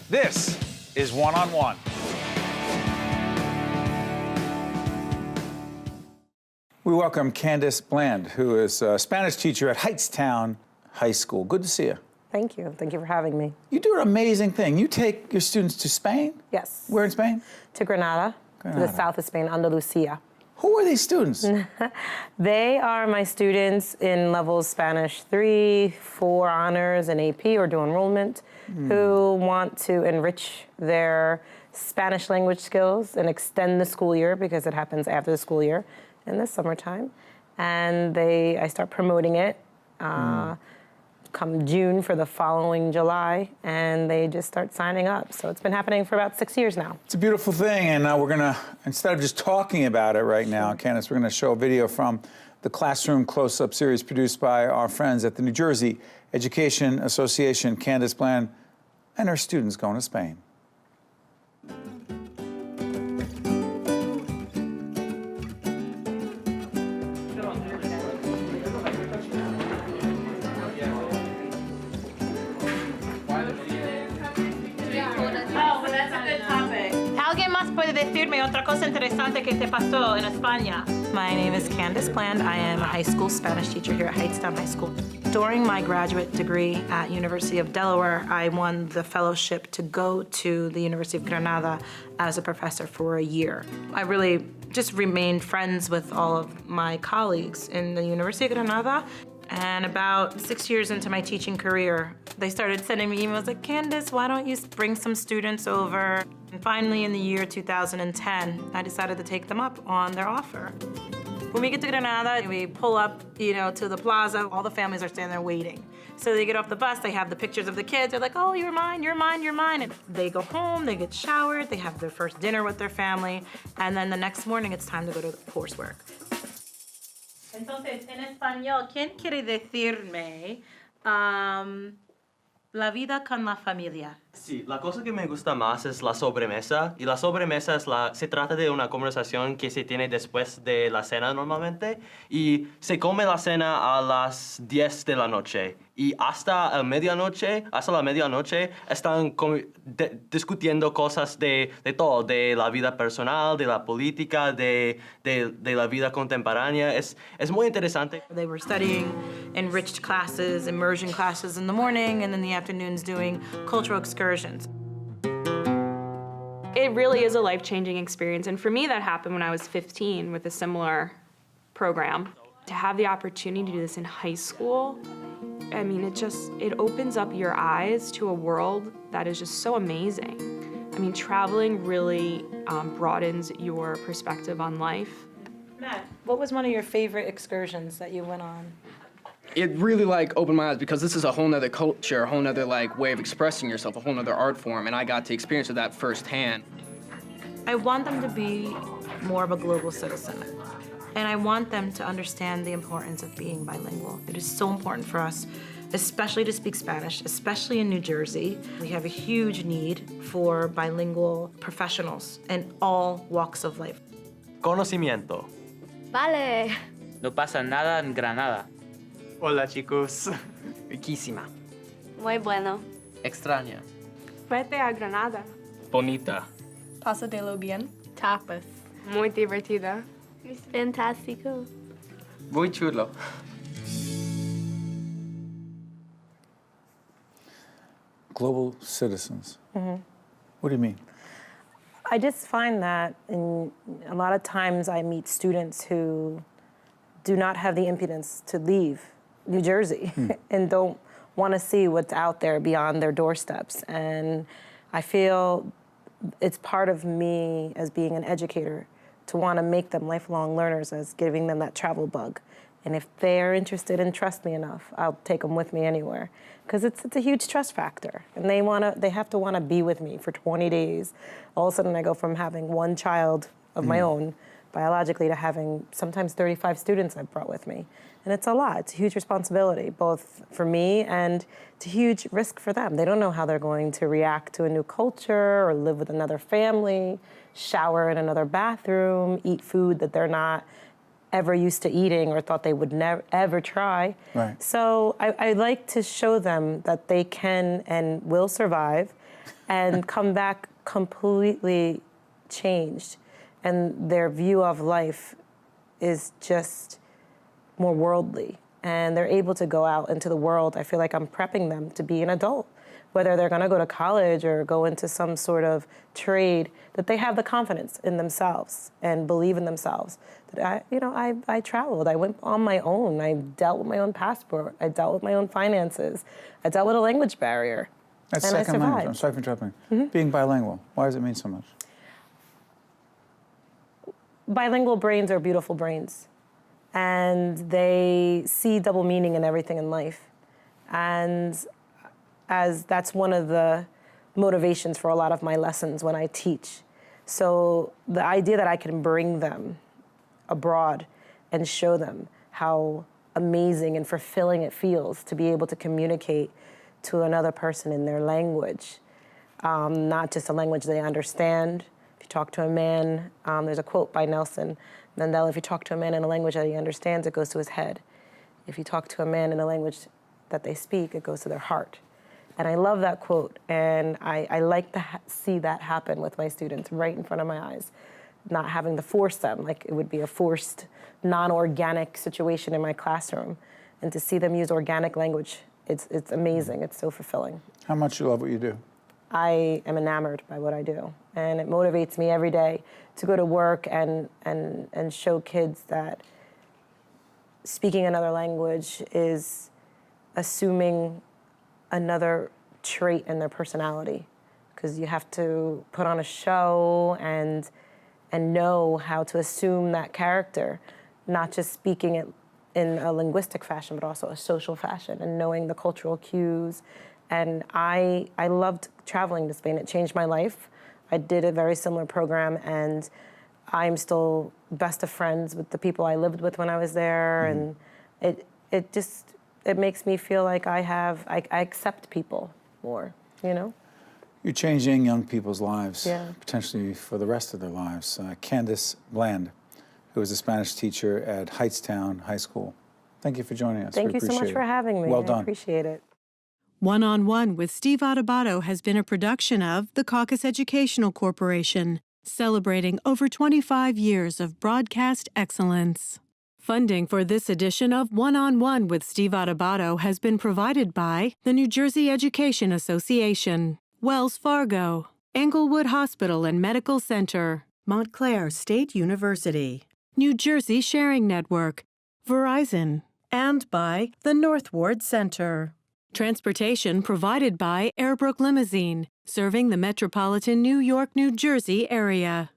This is One on One. We welcome Candice Bland, who is a Spanish teacher at Hightstown High School. Good to see you. Thank you. Thank you for having me. You do an amazing thing. You take your students to Spain? Yes. Where in Spain? To Granada, to the south of Spain, Andalusia. Who are these students? They are my students in levels Spanish 3, 4 honors, and AP, or dual enrollment, who want to enrich their Spanish language skills and extend the school year, because it happens after the school year in the summertime. And I start promoting it come June for the following July, and they just start signing up. So it's been happening for about 6 years now. It's a beautiful thing, and we're gonna, instead of just talking about it right now, Candice, we're gonna show a video from the Classroom Close-Up series produced by our friends at the New Jersey Education Association, Candice Bland, and her students going to Spain. ¿Alguien más puede decirme otra cosa interesante que te pasó en España? My name is Candice Bland. I am a high school Spanish teacher here at Hightstown High School. During my graduate degree at University of Delaware, I won the fellowship to go to the University of Granada as a professor for a year. I really just remained friends with all of my colleagues in the University of Granada. And about 6 years into my teaching career, they started sending me emails like, Candice, why don't you bring some students over? And finally, in the year 2010, I decided to take them up on their offer. When we get to Granada, we pull up, to the plaza. All the families are standing there waiting. So they get off the bus, they have the pictures of the kids. They're like, oh, you're mine, you're mine, you're mine. And they go home, they get showered, they have their first dinner with their family. And then the next morning, it's time to go to the coursework. Entonces, en español, ¿quién quiere decirme la vida con la familia? Sí, la cosa que me gusta más es la sobremesa. Y la sobremesa se trata de una conversación que se tiene después de la cena normalmente. Y se come la cena a las 10 de la noche. Y hasta la medianoche, están discutiendo cosas de todo, de la vida personal, de la política, de la vida contemporánea. Es muy interesante. They were studying enriched classes, immersion classes in the morning, and in the afternoons doing cultural excursions. It really is a life-changing experience, and for me that happened when I was 15 with a similar program. To have the opportunity to do this in high school, I mean, it opens up your eyes to a world that is just so amazing. I mean, traveling really broadens your perspective on life. Matt, what was one of your favorite excursions that you went on? It really opened my eyes, because this is a whole nother culture, a whole nother way of expressing yourself, a whole nother art form, and I got to experience that firsthand. I want them to be more of a global citizen. And I want them to understand the importance of being bilingual. It is so important for us, especially to speak Spanish, especially in New Jersey. We have a huge need for bilingual professionals in all walks of life. Conocimiento. Vale. No pasa nada en Granada. Hola, chicos. Riquísima. Muy bueno. Extraña. Vete a Granada. Bonita. Pásatelo bien. Tapas. Muy divertida. Es fantástico. Muy chulo. Global citizens. What do you mean? I just find that a lot of times I meet students who do not have the impudence to leave New Jersey and don't want to see what's out there beyond their doorsteps. And I feel it's part of me as being an educator to want to make them lifelong learners, as giving them that travel bug. And if they're interested and trust me enough, I'll take them with me anywhere. Because it's a huge trust factor. And they have to want to be with me for 20 days. All of a sudden I go from having one child of my own biologically to having sometimes 35 students I've brought with me. And it's a lot. It's a huge responsibility, both for me and it's a huge risk for them. They don't know how they're going to react to a new culture or live with another family, shower in another bathroom, eat food that they're not ever used to eating or thought they would never ever try. Right. So I like to show them that they can and will survive and come back completely changed. And their view of life is just more worldly. And they're able to go out into the world. I feel like I'm prepping them to be an adult, whether they're going to go to college or go into some sort of trade, that they have the confidence in themselves and believe in themselves. That I traveled. I went on my own. I dealt with my own passport. I dealt with my own finances. I dealt with a language barrier. That's and I second language. survived. I'm sorry for interrupting. Being bilingual, why does it mean so much? Bilingual brains are beautiful brains, and they see double meaning in everything in life. And as that's one of the motivations for a lot of my lessons when I teach. So the idea that I can bring them abroad and show them how amazing and fulfilling it feels to be able to communicate to another person in their language, not just a language they understand. If you talk to a man, there's a quote by Nelson Mandela, if you talk to a man in a language that he understands, it goes to his head. If you talk to a man in a language that they speak, it goes to their heart. And I love that quote, and I like to see that happen with my students right in front of my eyes, not having to force them, like it would be a forced, non-organic situation in my classroom. And to see them use organic language, it's amazing, it's so fulfilling. How much you love what you do? I am enamored by what I do, and it motivates me every day to go to work and show kids that speaking another language is assuming another trait in their personality, because you have to put on a show and know how to assume that character, not just speaking it in a linguistic fashion, but also a social fashion, and knowing the cultural cues. And I loved traveling to Spain. It changed my life. I did a very similar program, and I'm still best of friends with the people I lived with when I was there. And it makes me feel like I accept people more, you know? You're changing young people's lives, Yeah. potentially for the rest of their lives. Candice Bland, who was a Spanish teacher at Hightstown High School. Thank you for joining us. Thank We you so much appreciate for it. having me. Well I done. appreciate it. One-on-One with Steve Adubato has been a production of the Caucus Educational Corporation, celebrating over 25 years of broadcast excellence. Funding for this edition of One-on-One with Steve Adubato has been provided by the New Jersey Education Association, Wells Fargo, Englewood Hospital and Medical Center, Montclair State University, New Jersey Sharing Network, Verizon, and by the North Ward Center. Transportation provided by Airbrook Limousine, serving the metropolitan New York, New Jersey area.